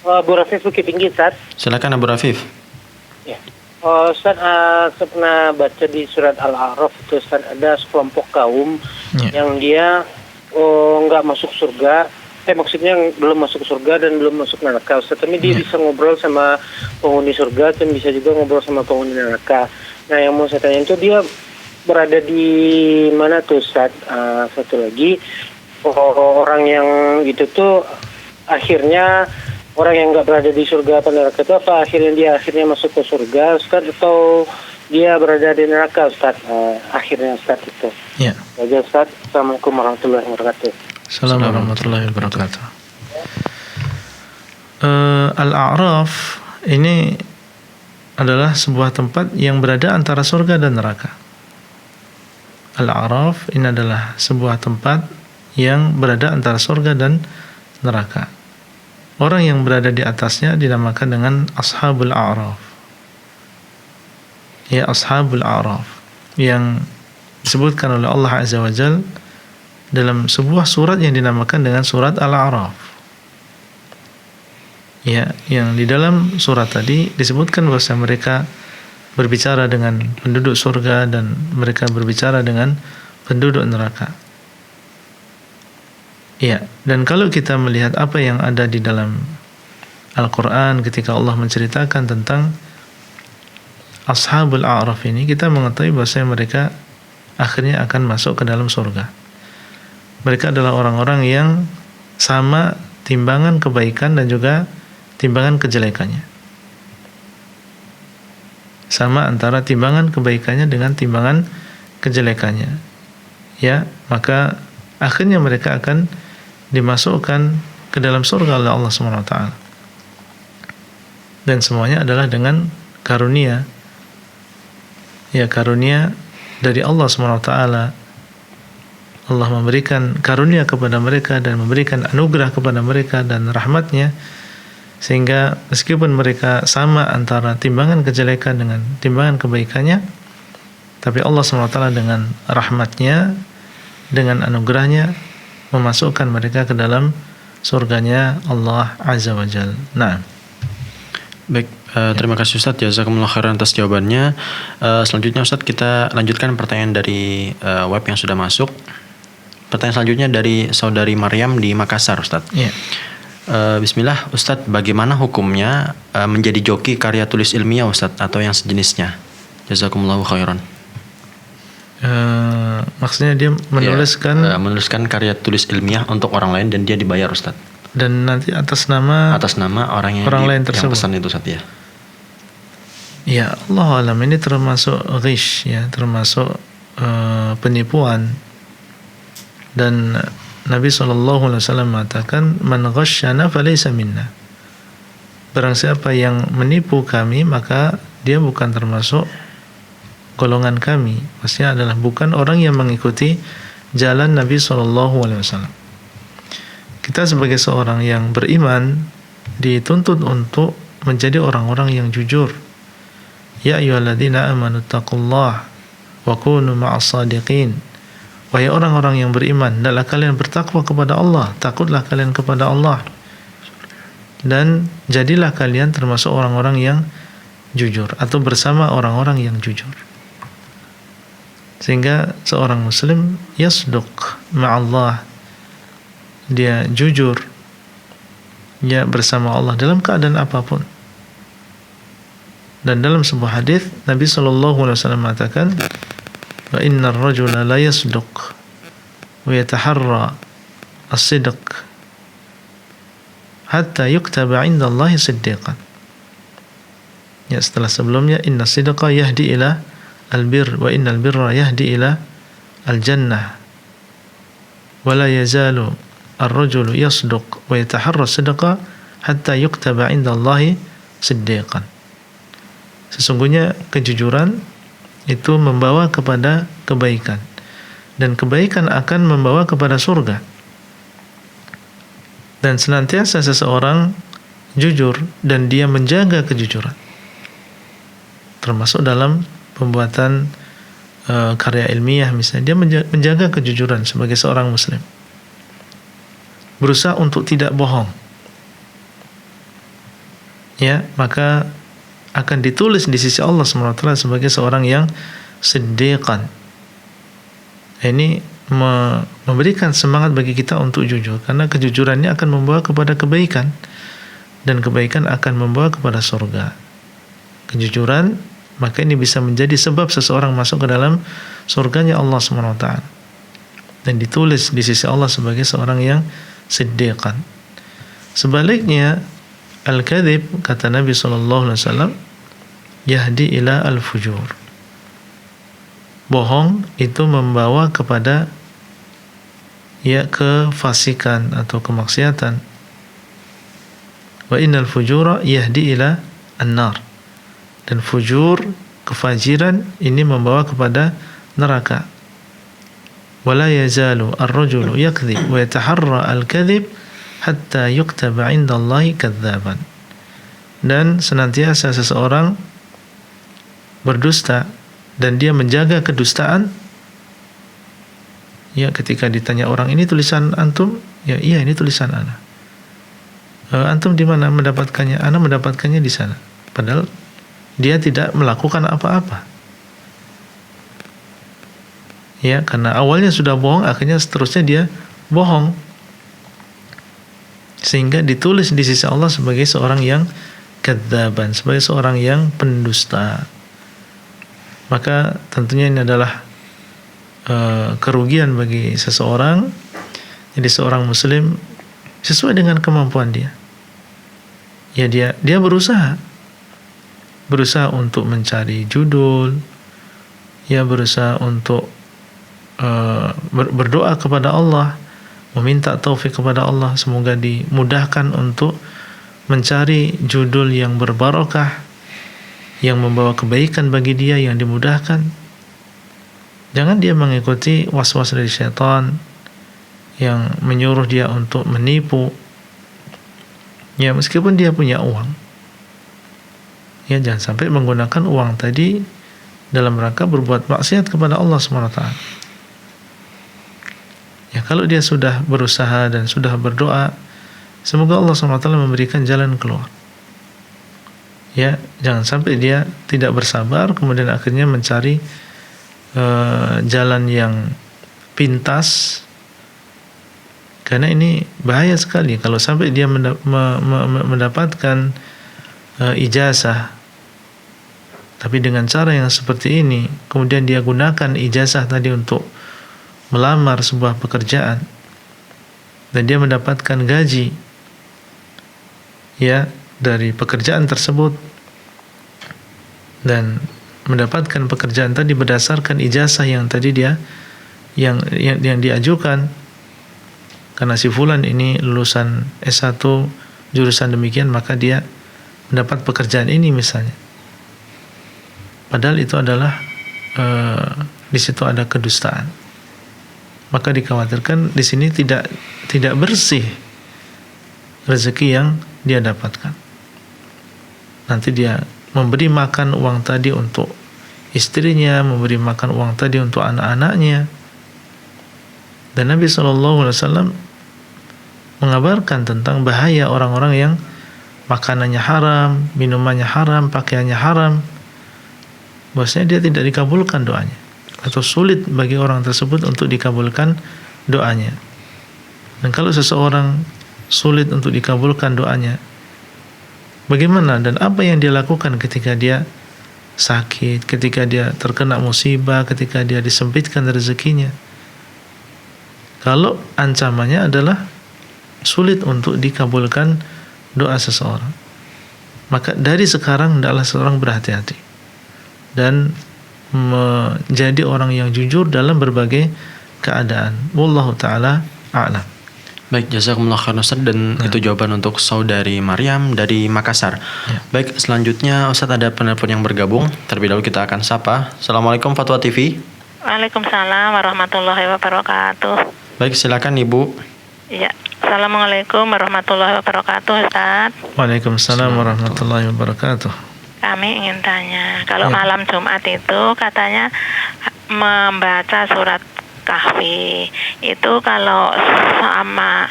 Bu Rafif Bukit Tinggi, Ustaz. Silakan Abu Rafif. Ya. Ustaz, saya pernah baca di surat Al-A'raf itu, Ustaz, ada sekelompok kaum yang dia nggak masuk surga. Maksudnya belum masuk surga dan belum masuk neraka, Ustaz. Tapi dia bisa ngobrol sama penghuni surga dan bisa juga ngobrol sama penghuni neraka. Nah, yang mau saya tanya itu dia berada di mana tuh, Ustaz? Satu lagi, orang yang itu tuh akhirnya orang yang nggak berada di surga atau neraka itu apa akhirnya dia masuk ke surga, Ustaz, atau dia berada di neraka, Ustaz? Akhirnya, Ustaz, itu. Ya. Baik, Ustaz. Assalamualaikum warahmatullahi wabarakatuh. Assalamualaikum warahmatullahi wabarakatuh. Al-A'raf ini adalah sebuah tempat yang berada antara surga dan neraka. Al-A'raf ini adalah sebuah tempat yang berada antara surga dan neraka. Orang yang berada di atasnya dinamakan dengan Ashabul A'raf. Ya, Ashabul A'raf, yang disebutkan oleh Allah Azza wa Jalla dalam sebuah surat yang dinamakan dengan surat Al-A'raf. Ya, yang di dalam surat tadi disebutkan bahwa mereka berbicara dengan penduduk surga dan mereka berbicara dengan penduduk neraka. Ya, dan kalau kita melihat apa yang ada di dalam Al-Quran ketika Allah menceritakan tentang Ashabul A'raf ini, kita mengetahui bahwa mereka akhirnya akan masuk ke dalam surga. Mereka adalah orang-orang yang sama timbangan kebaikan dan juga timbangan kejelekannya. Sama antara timbangan kebaikannya dengan timbangan kejelekannya, ya, maka akhirnya mereka akan dimasukkan ke dalam surga oleh Allah Subhanahu wa taala. Dan semuanya adalah dengan karunia. Ya, karunia dari Allah Subhanahu wa taala. Allah memberikan karunia kepada mereka dan memberikan anugerah kepada mereka dan rahmatnya, sehingga meskipun mereka sama antara timbangan kejelekan dengan timbangan kebaikannya, tapi Allah SWT dengan rahmatnya, dengan anugerahnya, memasukkan mereka ke dalam surganya Allah Azza wa Jal. Nah, Baik, terima kasih Ustadz, jazakumullah khairan atas jawabannya. Selanjutnya Ustadz, kita lanjutkan pertanyaan dari web yang sudah masuk. Pertanyaan selanjutnya dari saudari Maryam di Makassar, Ustadz. ya. Bismillah, Ustadz, bagaimana hukumnya menjadi joki karya tulis ilmiah, Ustadz, atau yang sejenisnya? Jazakumullahu khairan. Maksudnya dia menuliskan menuliskan karya tulis ilmiah untuk orang lain dan dia dibayar, Ustadz. dan nanti atas nama orang lain yang tersebut. pesan itu, Ustadz, ya. Ya, Allah alam, ini termasuk ghish, ya, termasuk penipuan. Dan Nabi SAW mengatakan, man ghasyana falaysa minna. Barang siapa yang menipu kami, maka dia bukan termasuk golongan kami. Maksudnya adalah bukan orang yang mengikuti jalan Nabi SAW. Kita sebagai seorang yang beriman dituntut untuk menjadi orang-orang yang jujur. Ya ayyuhalladzina amanu taqullaha wa kunu ma'as shadiqin. Wahai orang-orang yang beriman, hendaklah kalian bertakwa kepada Allah, takutlah kalian kepada Allah, dan jadilah kalian termasuk orang-orang yang jujur atau bersama orang-orang yang jujur. Sehingga seorang muslim yasduq ma'allah, dia jujur ya bersama Allah dalam keadaan apapun. Dan dalam sebuah hadis Nabi SAW mengatakan, wa innar rajula la yasduq wa yataharra as-sidq hatta yuktaba 'inda Allah siddiqan. Ya, setelah sebelumnya inna sidqa yahdi ila al-birr wa innal birra yahdi ila al-jannah wa la yazalu ar-rajulu yasduq wa yataharra as-sidqa hatta yuktaba 'inda Allah siddiqan. Sesungguhnya kejujuran itu membawa kepada kebaikan, dan kebaikan akan membawa kepada surga. Dan senantiasa seseorang jujur dan dia menjaga kejujuran, termasuk dalam pembuatan karya ilmiah misalnya, dia menjaga kejujuran sebagai seorang muslim, berusaha untuk tidak bohong, ya, maka akan ditulis di sisi Allah SWT sebagai seorang yang siddiqan. Ini memberikan semangat bagi kita untuk jujur, karena kejujurannya akan membawa kepada kebaikan, dan kebaikan akan membawa kepada surga. Kejujuran, maka ini bisa menjadi sebab seseorang masuk ke dalam surganya Allah SWT, dan ditulis di sisi Allah sebagai seorang yang siddiqan. Sebaliknya, al-kadhib, kata Nabi SAW, yahdi ila al-fujur. Bohong itu membawa kepada ya kefasikan atau kemaksiatan. Wa innal fujura yahdi ila an-nar. Dan fujur, kefajiran, ini membawa kepada neraka. Wala yazalu ar-rajulu yakdzib wa yataharra al-kadhib hatta yuktaba 'inda Allahi kadzaban. Dan senantiasa seseorang berdusta dan dia menjaga kedustaan. Ya, ketika ditanya orang, ini tulisan antum? Ya, iya, ini tulisan ana. Antum di mana mendapatkannya? Ana mendapatkannya di sana. Padahal dia tidak melakukan apa-apa. Ya, karena awalnya sudah bohong, akhirnya seterusnya dia bohong, sehingga ditulis di sisi Allah sebagai seorang yang kadzaban, sebagai seorang yang pendusta. Maka tentunya ini adalah kerugian bagi seseorang. Jadi seorang muslim sesuai dengan kemampuan dia. Ya, dia berusaha untuk mencari judul, ia berusaha untuk berdoa kepada Allah, meminta taufik kepada Allah, semoga dimudahkan untuk mencari judul yang berbarokah, yang membawa kebaikan bagi dia, yang dimudahkan. Jangan dia mengikuti was-was dari syaitan yang menyuruh dia untuk menipu. Ya, meskipun dia punya uang, ya jangan sampai menggunakan uang tadi dalam rangka berbuat maksiat kepada Allah SWT. Ya, kalau dia sudah berusaha dan sudah berdoa, semoga Allah SWT memberikan jalan keluar. Ya, jangan sampai dia tidak bersabar kemudian akhirnya mencari jalan yang pintas, karena ini bahaya sekali kalau sampai dia mendapatkan ijazah tapi dengan cara yang seperti ini, kemudian dia gunakan ijazah tadi untuk melamar sebuah pekerjaan dan dia mendapatkan gaji ya dari pekerjaan tersebut, dan mendapatkan pekerjaan tadi berdasarkan ijazah yang tadi dia yang diajukan, karena si fulan ini lulusan S1 jurusan demikian maka dia mendapat pekerjaan ini misalnya, padahal itu adalah di situ ada kedustaan. Maka dikhawatirkan di sini tidak bersih rezeki yang dia dapatkan. Nanti dia memberi makan uang tadi untuk istrinya, memberi makan uang tadi untuk anak-anaknya. Dan Nabi SAW mengabarkan tentang bahaya orang-orang yang makanannya haram, minumannya haram, pakaiannya haram. Bahwasanya dia tidak dikabulkan doanya, atau sulit bagi orang tersebut untuk dikabulkan doanya. Dan kalau seseorang sulit untuk dikabulkan doanya, bagaimana dan apa yang dia lakukan ketika dia sakit, ketika dia terkena musibah, ketika dia disempitkan rezekinya? Kalau ancamannya adalah sulit untuk dikabulkan doa seseorang, maka dari sekarang hendaklah seseorang berhati-hati dan menjadi orang yang jujur dalam berbagai keadaan. Wallahu ta'ala a'lam. Baik, jazakumullah khairan Ustaz, dan itu jawaban untuk saudari Maryam dari Makassar. Ya. Baik, selanjutnya Ustaz ada penelpon yang bergabung. Terlebih dahulu kita akan sapa. Assalamualaikum Fatwa TV. Waalaikumsalam warahmatullahi wabarakatuh. Baik, silakan Ibu. Iya, Assalamualaikum warahmatullahi wabarakatuh, Ustaz. Waalaikumsalam warahmatullahi wabarakatuh. Kami ingin tanya, kalau Ya. malam Jumat itu katanya membaca surat Kahfi itu kalau sama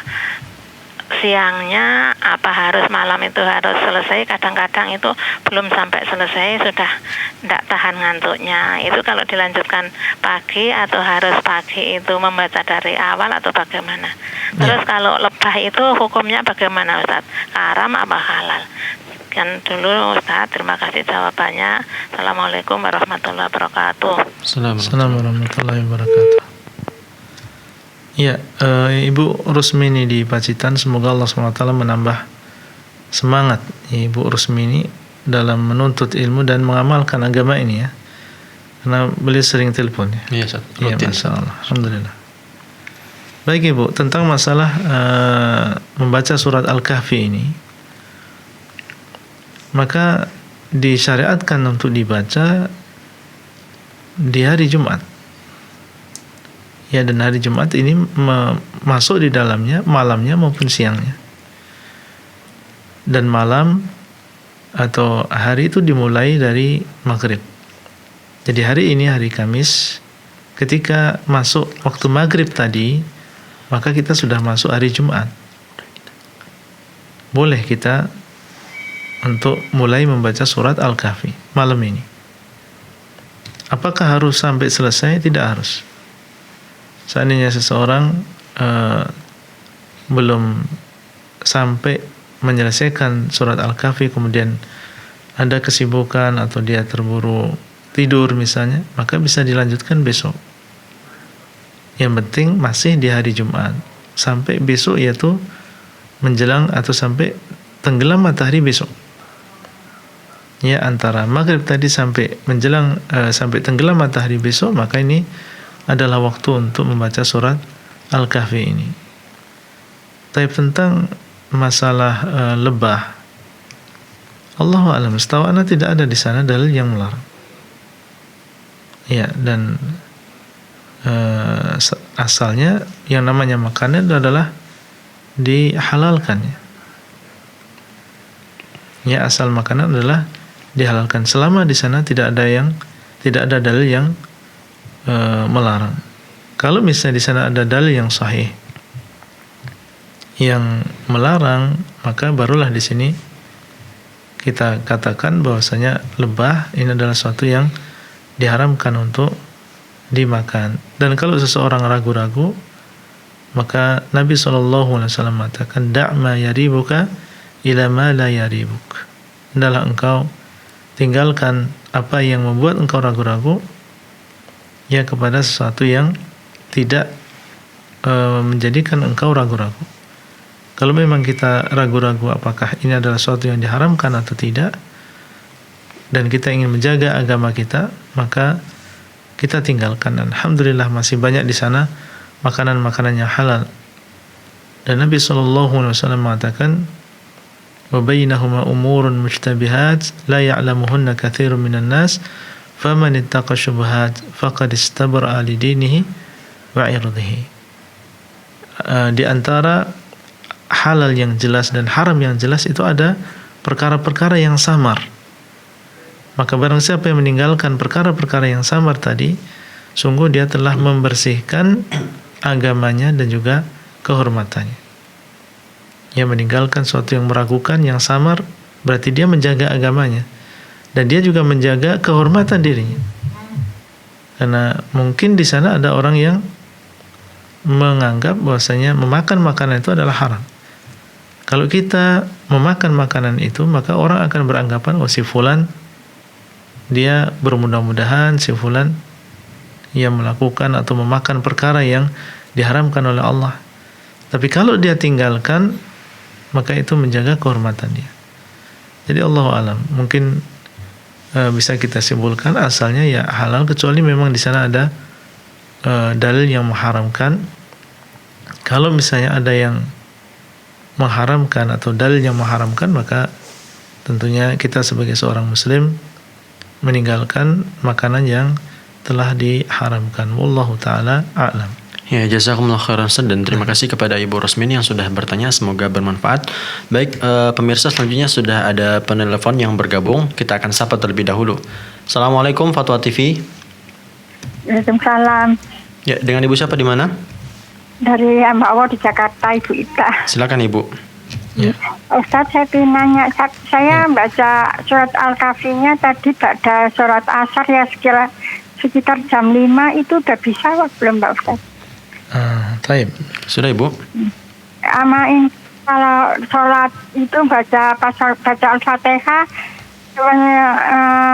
siangnya apa harus malam itu harus selesai? Kadang-kadang itu belum sampai selesai sudah tidak tahan ngantuknya. Itu kalau dilanjutkan pagi atau harus pagi itu membaca dari awal atau bagaimana? Terus kalau lebah itu hukumnya bagaimana, Ustaz? Haram apa halal? Sekian dulu, Ustaz. Terima kasih jawabannya. Assalamualaikum warahmatullahi wabarakatuh. Assalamualaikum warahmatullahi wabarakatuh. Ya, Ibu Rusmini di Pacitan, semoga Allah SWT menambah semangat Ibu Rusmini dalam menuntut ilmu dan mengamalkan agama ini ya. Karena beliau sering telepon ya. Iya, Ustaz. Iya, Rutin. Masya Allah. Alhamdulillah. Baik Ibu, tentang masalah membaca surat Al-Kahfi ini, maka disyariatkan untuk dibaca di hari Jumat. Ya, dan hari Jumat ini masuk di dalamnya malamnya maupun siangnya. Dan malam atau hari itu dimulai dari maghrib. Jadi hari ini hari Kamis, ketika masuk waktu maghrib tadi, maka kita sudah masuk hari Jumat. Boleh kita untuk mulai membaca surat Al-Kahfi malam ini. Apakah harus sampai selesai? Tidak harus. Seandainya seseorang belum sampai menyelesaikan surat Al-Kahfi, kemudian ada kesibukan atau dia terburu tidur misalnya, maka bisa dilanjutkan besok. Yang penting masih di hari Jumat sampai besok, yaitu menjelang atau sampai tenggelam matahari besok. ya antara maghrib tadi sampai menjelang sampai tenggelam matahari besok, maka ini adalah waktu untuk membaca surat Al-Kahfi ini. Tapi tentang masalah lebah, Allahu a'lam, setahu ana tidak ada di sana dalil yang melarang. Ya, dan asalnya yang namanya makanan itu adalah dihalalkan. Ya, asal makanan adalah dihalalkan selama di sana tidak ada dalil yang melarang. Kalau misalnya di sana ada dalil yang sahih yang melarang, maka barulah di sini kita katakan bahwasanya lebah ini adalah sesuatu yang diharamkan untuk dimakan. Dan kalau seseorang ragu-ragu, maka Nabi SAW mengatakan, da' ma yaribuka ila ma la yaribuk. Hendaklah engkau tinggalkan apa yang membuat engkau ragu-ragu, ya, kepada sesuatu yang tidak menjadikan engkau ragu-ragu. Kalau memang kita ragu-ragu apakah ini adalah sesuatu yang diharamkan atau tidak, dan kita ingin menjaga agama kita, maka kita tinggalkan. Alhamdulillah masih banyak di sana makanan-makanan yang halal. Dan Nabi SAW mengatakan, wa bainahuma umurun mushtabihat la ya'lamuhunna katsirun minan nas faman ittaqa syubhat faqad istabra'a li dinihi wa 'irdihi. Di antara halal yang jelas dan haram yang jelas itu ada perkara-perkara yang samar. Maka barang siapa yang meninggalkan perkara-perkara yang samar tadi, sungguh dia telah membersihkan agamanya dan juga kehormatannya. Dia meninggalkan sesuatu yang meragukan, yang samar, berarti dia menjaga agamanya. Dan dia juga menjaga kehormatan dirinya. Karena mungkin di sana ada orang yang menganggap bahwasanya memakan makanan itu adalah haram. Kalau kita memakan makanan itu, maka orang akan beranggapan, oh si fulan dia bermudah-mudahan, si fulan ia melakukan atau memakan perkara yang diharamkan oleh Allah. Tapi kalau dia tinggalkan, maka itu menjaga kehormatan dia. Jadi Allahu a'lam, mungkin bisa kita simpulkan asalnya ya halal, kecuali memang di sana ada dalil yang mengharamkan. Kalau misalnya ada yang mengharamkan atau dalil yang mengharamkan, maka tentunya kita sebagai seorang muslim meninggalkan makanan yang telah diharamkan. Wallahu ta'ala a'lam. Ya, jazakumullah khairan Ustaz, dan terima kasih kepada Ibu Rosmini yang sudah bertanya, semoga bermanfaat. Baik, pemirsa, selanjutnya sudah ada penelpon yang bergabung, kita akan sapa terlebih dahulu. Assalamualaikum Fatwa TV. Waalaikumsalam. Ya, dengan Ibu siapa di mana? Dari Mbak Allah di Jakarta, Ibu Ita. Silakan Ibu. Ya. Ustaz, saya ingin nanya, saya baca surat Al-Kahfinya tadi pada surat Asar ya, sekitar jam 5 itu udah bisa belum Pak Ustaz? Taib. Sudah Ibu? Amain kalau sholat itu baca Al-Fatihah,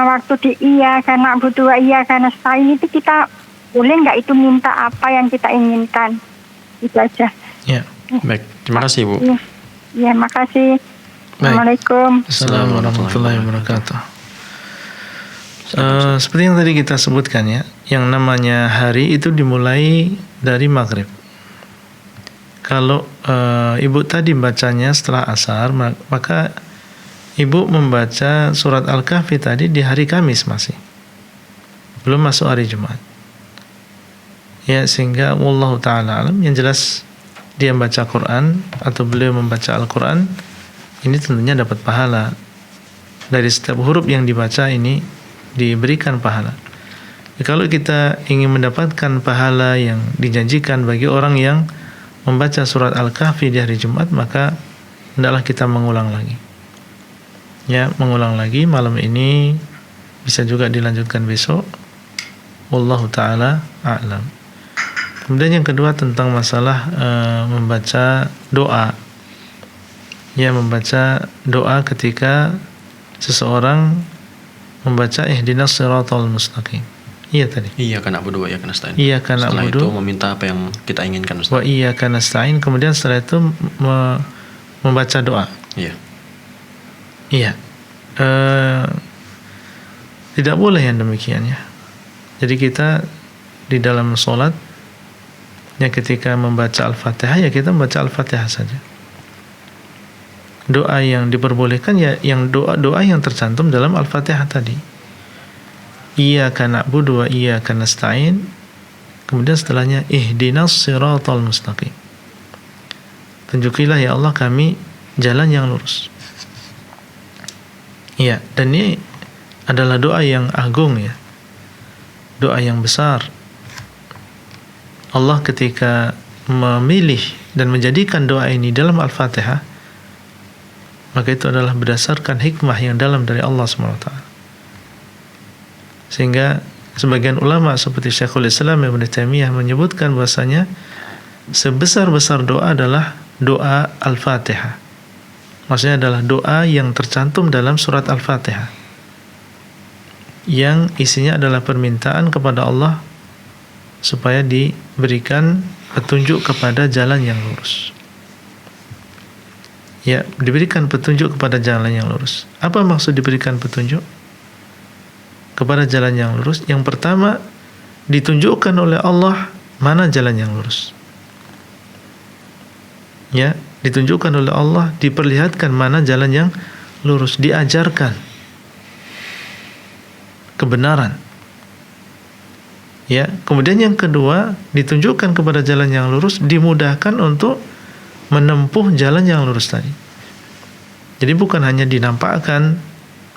waktu di iya karena butuh iya karena stain itu kita boleh nggak itu minta apa yang kita inginkan? Itu aja. Ya. Baik, terima kasih Ibu. Ya, makasih. Assalamualaikum. Assalamualaikum warahmatullahi wabarakatuh. Seperti yang tadi kita sebutkan ya, yang namanya hari itu dimulai dari maghrib. Kalau ibu tadi bacanya setelah asar, maka ibu membaca surat Al-Kahfi tadi di hari Kamis masih, belum masuk hari Jumat. Ya, sehingga wallahu ta'ala alam, yang jelas dia membaca Quran atau beliau membaca Al-Quran, ini tentunya dapat pahala. Dari setiap huruf yang dibaca ini diberikan pahala. Kalau kita ingin mendapatkan pahala yang dijanjikan bagi orang yang membaca surat Al-Kahfi di hari Jumat, maka hendaklah kita mengulang lagi. Ya, mengulang lagi malam ini, bisa juga dilanjutkan besok. Wallahu ta'ala a'lam. Kemudian yang kedua tentang masalah membaca doa. Ya, membaca doa ketika seseorang membaca ihdinas siratal mustaqim. Iya tadi. Iya kan Abu Dua, iya kan nasta'in. Iya kan Setelah Abu itu meminta apa yang kita inginkan Ustaz. Wa iya kan nasta'in. Kemudian setelah itu membaca doa. Iya. Iya. Tidak boleh yang demikian ya. Jadi kita di dalam sholat ya, ketika membaca Al-Fatihah ya kita membaca Al-Fatihah saja. Doa yang diperbolehkan ya yang doa yang tercantum dalam Al-Fatihah tadi. Iyyaka na'budu wa iyyaka nasta'in. Kemudian setelahnya ihdinas siratal mustaqim. Tunjukilah ya Allah kami jalan yang lurus. Ya, dan ini adalah doa yang agung ya. Doa yang besar. Allah ketika memilih dan menjadikan doa ini dalam Al-Fatihah, maka itu adalah berdasarkan hikmah yang dalam dari Allah SWT. Sehingga sebagian ulama seperti Syekhul Islam Ibnu Taimiyah menyebutkan bahwasanya sebesar-besar doa adalah doa Al-Fatihah. Maksudnya adalah doa yang tercantum dalam surat Al-Fatihah, yang isinya adalah permintaan kepada Allah supaya diberikan petunjuk kepada jalan yang lurus. Ya, diberikan petunjuk kepada jalan yang lurus. Apa maksud diberikan petunjuk kepada jalan yang lurus? Yang pertama, ditunjukkan oleh Allah mana jalan yang lurus. Ya, ditunjukkan oleh Allah, diperlihatkan mana jalan yang lurus, diajarkan kebenaran. Ya, kemudian yang kedua, ditunjukkan kepada jalan yang lurus, dimudahkan untuk menempuh jalan yang lurus tadi. Jadi bukan hanya dinampakkan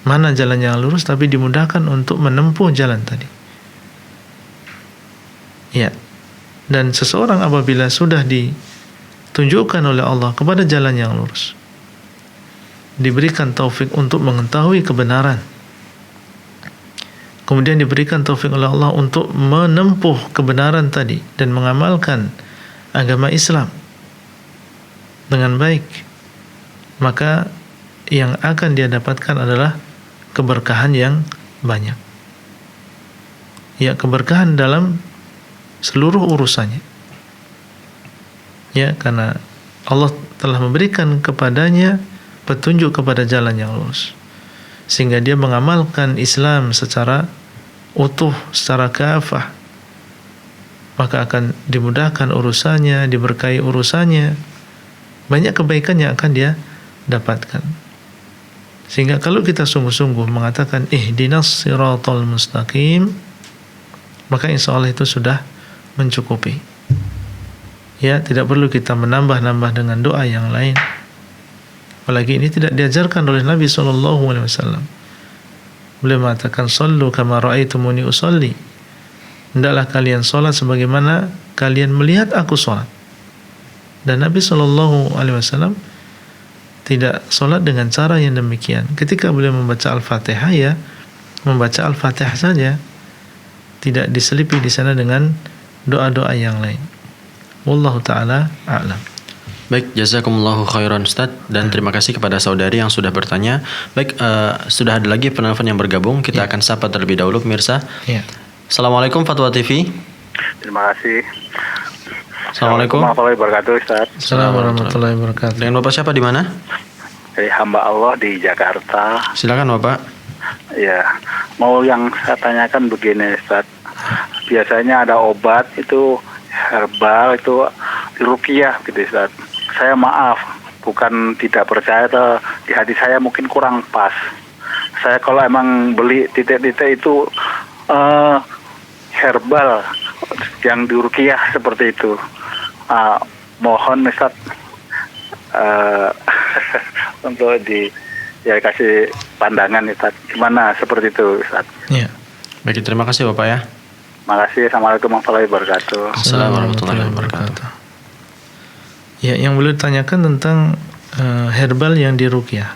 mana jalan yang lurus, tapi dimudahkan untuk menempuh jalan tadi. Ya. Dan seseorang apabila sudah ditunjukkan oleh Allah kepada jalan yang lurus, diberikan taufik untuk mengetahui kebenaran, kemudian diberikan taufik oleh Allah untuk menempuh kebenaran tadi dan mengamalkan agama Islam dengan baik, maka yang akan dia dapatkan adalah keberkahan yang banyak. Ya, keberkahan dalam seluruh urusannya. Ya, karena Allah telah memberikan kepadanya petunjuk kepada jalan yang lurus, sehingga dia mengamalkan Islam secara utuh, secara kafah, maka akan dimudahkan urusannya, diberkahi urusannya, banyak kebaikan yang akan dia dapatkan. Sehingga kalau kita sungguh-sungguh mengatakan ihdinas siratal mustaqim, maka insya Allah itu sudah mencukupi. Ya, tidak perlu kita menambah-nambah dengan doa yang lain. Apalagi ini tidak diajarkan oleh Nabi SAW. Beliau mengatakan, "Sallu kama ra'aitumuni usalli." Hendaklah kalian salat sebagaimana kalian melihat aku salat. Dan Nabi SAW tidak salat dengan cara yang demikian. Ketika beliau membaca Al-Fatihah, ya membaca Al-Fatihah saja, tidak diselipi di sana dengan doa-doa yang lain. Wallahu ta'ala a'lam. Baik, jazakumullahu khairan Ustaz, dan terima kasih kepada saudari yang sudah bertanya. Baik, sudah ada lagi penelpon yang bergabung. Kita akan sapa terlebih dahulu pemirsa. Assalamualaikum Fatwa TV. Terima kasih. Assalamualaikum warahmatullahi wabarakatuh, Ustaz. Assalamualaikum warahmatullahi wabarakatuh. Dengan Bapak siapa, di mana? Dari hamba Allah di Jakarta. Silakan Bapak. Ya, mau yang saya tanyakan begini, Ustaz. Biasanya ada obat itu herbal itu diruqyah gitu, Ustaz. Saya maaf, bukan tidak percaya atau di hati saya mungkin kurang pas. Saya kalau emang beli titik-titik itu herbal yang diruqyah seperti itu, mohon Ustaz untuk kasih pandangan Ustaz, gimana seperti itu Ustaz. Ya. Baik, terima kasih Bapak ya. Makasih. Assalamualaikum warahmatullahi wabarakatuh. Assalamualaikum warahmatullahi wabarakatuh. Ya, yang beliau tanyakan tentang herbal yang diruqyah,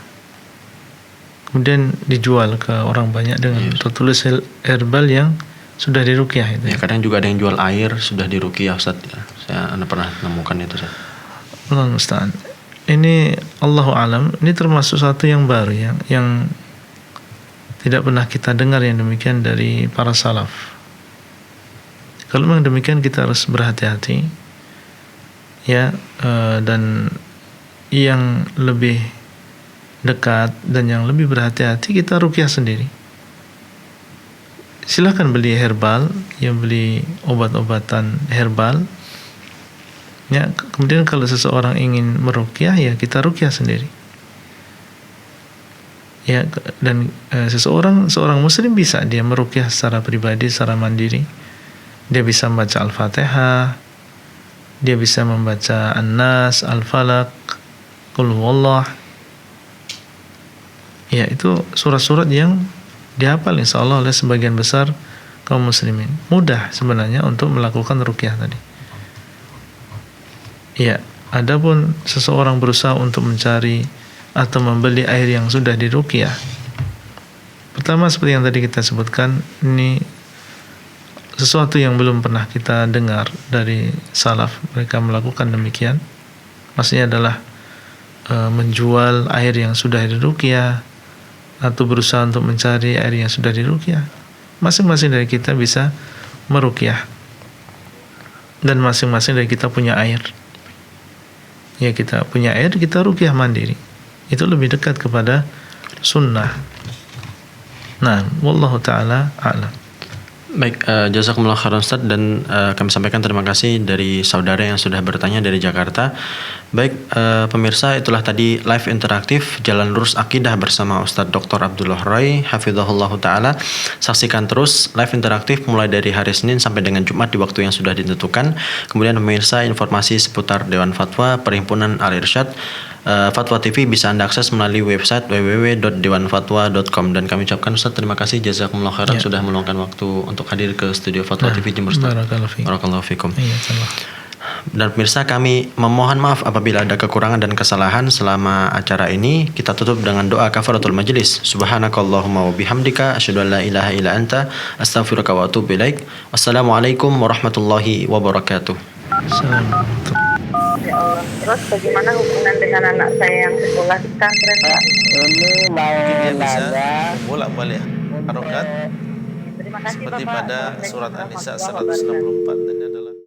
kemudian dijual ke orang banyak dengan tertulis herbal yang sudah diruqyah itu. Ya, kadang juga ada yang jual air sudah diruqyah Ustaz. Ya. Saya pernah menemukan itu Ustaz. Allah musta'an. Ini Allahu alam, ini termasuk satu yang baru yang tidak pernah kita dengar yang demikian dari para salaf. Kalau memang demikian kita harus berhati-hati, ya, dan yang lebih dekat dan yang lebih berhati-hati kita ruqyah sendiri. Silahkan beli herbal, ya beli obat-obatan herbal. Ya, kemudian kalau seseorang ingin meruqyah, ya kita ruqyah sendiri. Ya, dan seorang muslim bisa dia meruqyah secara pribadi, secara mandiri. Dia bisa membaca Al-Fatihah, dia bisa membaca An-Nas, Al-Falaq, Qul Huwallah. Ya, itu surat-surat yang dihafal insyaallah oleh sebagian besar kaum muslimin. Mudah sebenarnya untuk melakukan ruqyah tadi. Ya, adapun seseorang berusaha untuk mencari atau membeli air yang sudah diruqyah. Pertama seperti yang tadi kita sebutkan, ini sesuatu yang belum pernah kita dengar dari salaf, mereka melakukan demikian. Maksudnya adalah menjual air yang sudah diruqyah atau berusaha untuk mencari air yang sudah diruqyah. Masing-masing dari kita bisa meruqyah. Dan masing-masing dari kita punya air. Ya, kita punya air, kita ruqyah mandiri. Itu lebih dekat kepada sunnah. Nah, wallahu taala a'lam. Baik, jazakumullah khairan Ustaz, dan kami sampaikan terima kasih dari saudara yang sudah bertanya dari Jakarta. Baik, pemirsa, itulah tadi live interaktif Jalan Lurus Akidah bersama Ustaz Dr. Abdullah Roy hafizahullah taala. Saksikan terus live interaktif mulai dari hari Senin sampai dengan Jumat di waktu yang sudah ditentukan. Kemudian pemirsa, informasi seputar Dewan Fatwa Perhimpunan Al-Irsyad Fatwa TV bisa Anda akses melalui website www.dewanfatwa.com. Dan kami ucapkan Ustaz terima kasih, jazakumullah khairan sudah meluangkan waktu untuk hadir ke studio Fatwa TV Jember Ustaz. Barakallahu fikum. Dan pemirsa, kami memohon maaf apabila ada kekurangan dan kesalahan selama acara ini. Kita tutup dengan doa kafaratul majlis. Subhanakallahumma wa bihamdika asyhadu an la ilaha illa anta astaghfiruka wa atubu ilaik. Wassalamualaikum warahmatullahi wabarakatuh. Assalamualaikum. Ya Allah. Terus bagaimana hubungan dengan anak saya yang sekolah di pesantren, Pak? Ini mau Dia bisa nanya bolak-balik harokat Terima kasih seperti Bapak. pada surat Assalamualaikum An-Nisa warahmatullahi wabarakatuh. 164 tadi.